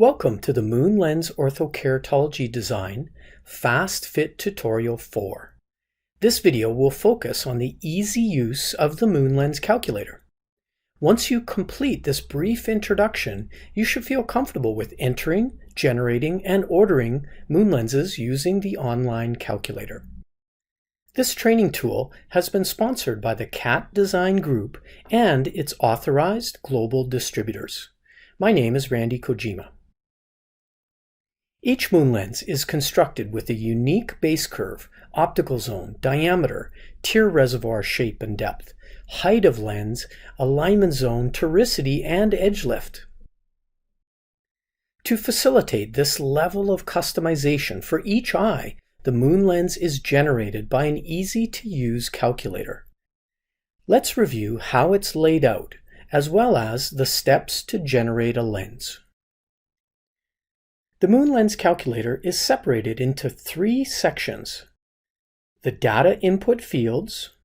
Welcome to the MoonLens Orthokeratology Design Fast Fit Tutorial 4. This video will focus on the easy use of the MoonLens calculator. Once you complete this brief introduction, you should feel comfortable with entering, generating, and ordering MoonLenses using the online calculator. This training tool has been sponsored by the CAT Design Group and its authorized global distributors. My name is Randy Kojima. Each MoonLens is constructed with a unique base curve, optical zone, diameter, tear reservoir shape and depth, height of lens, alignment zone, toricity, and edge lift. To facilitate this level of customization for each eye, the MoonLens is generated by an easy-to-use calculator. Let's review how it's laid out, as well as the steps to generate a lens. The MoonLens calculator is separated into three sections: the data input fields,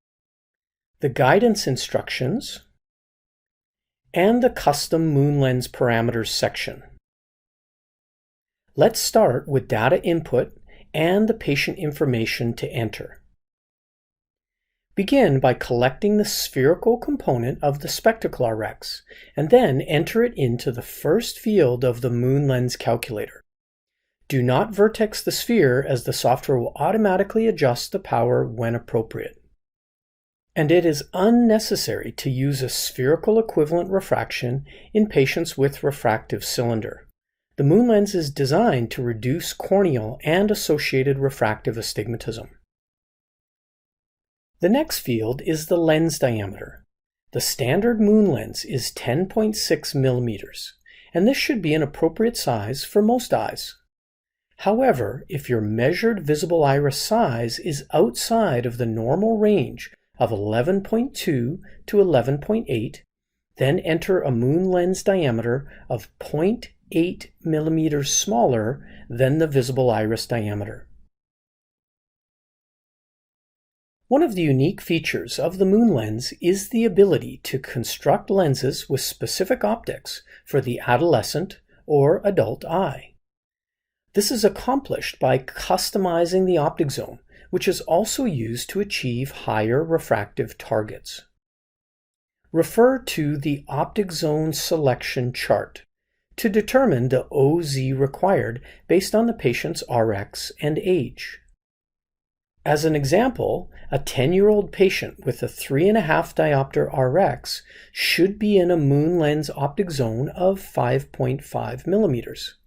the guidance instructions, and the custom MoonLens parameters section. Let's start with data input and the patient information to enter. Begin by collecting the spherical component of the spectacle Rx, and then enter it into the first field of the MoonLens calculator. Do not vertex the sphere, as the software will automatically adjust the power when appropriate. And it is unnecessary to use a spherical equivalent refraction in patients with refractive cylinder. The MoonLens is designed to reduce corneal and associated refractive astigmatism. The next field is the lens diameter. The standard MoonLens is 10.6 millimeters, and this should be an appropriate size for most eyes. However, if your measured visible iris size is outside of the normal range of 11.2 to 11.8, then enter a MoonLens diameter of 0.8 millimeters smaller than the visible iris diameter. One of the unique features of the MoonLens is the ability to construct lenses with specific optics for the adolescent or adult eye. This is accomplished by customizing the optic zone, which is also used to achieve higher refractive targets. Refer to the optic zone selection chart to determine the OZ required based on the patient's Rx and age. As an example, a 10-year-old patient with a 3.5 diopter Rx should be in a MoonLens optic zone of 5.5 millimeters.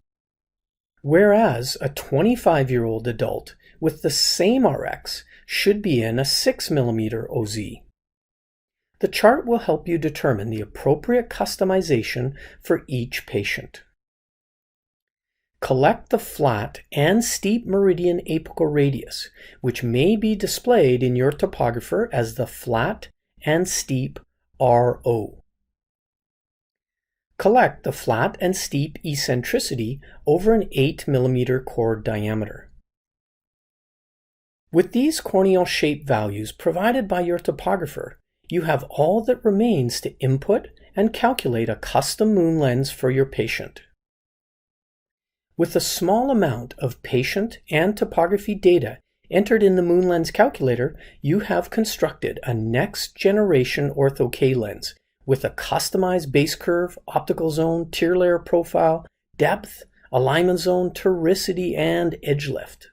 Whereas a 25-year-old adult with the same Rx should be in a 6 millimeter OZ. The chart will help you determine the appropriate customization for each patient. Collect the flat and steep meridian apical radius, which may be displayed in your topographer as the flat and steep RO. Collect the flat and steep eccentricity over an 8 millimeter chord diameter. With these corneal shape values provided by your topographer, you have all that remains to input and calculate a custom MoonLens for your patient. With a small amount of patient and topography data entered in the MoonLens calculator, you have constructed a next-generation ortho-K lens with a customized base curve, optical zone, tear layer profile, depth, alignment zone, toricity, and edge lift.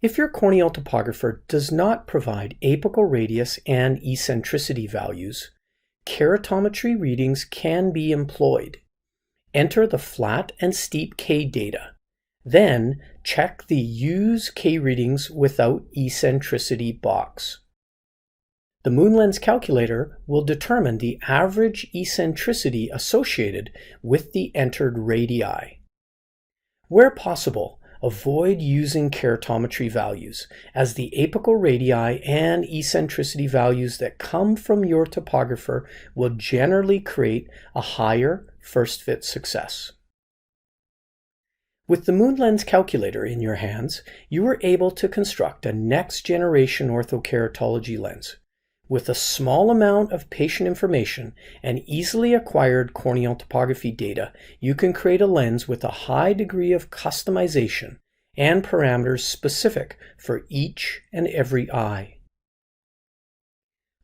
If your corneal topographer does not provide apical radius and eccentricity values, keratometry readings can be employed. Enter the flat and steep K data. Then check the Use K readings without eccentricity box. The MoonLens calculator will determine the average eccentricity associated with the entered radii. Where possible, avoid using keratometry values, as the apical radii and eccentricity values that come from your topographer will generally create a higher first fit success. With the MoonLens calculator in your hands, you are able to construct a next-generation orthokeratology lens, With a small amount of patient information and easily acquired corneal topography data, you can create a lens with a high degree of customization and parameters specific for each and every eye.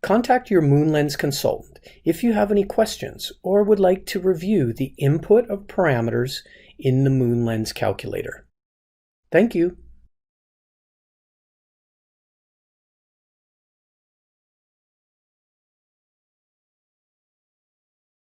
Contact your MoonLens consultant if you have any questions or would like to review the input of parameters in the MoonLens calculator. Thank you.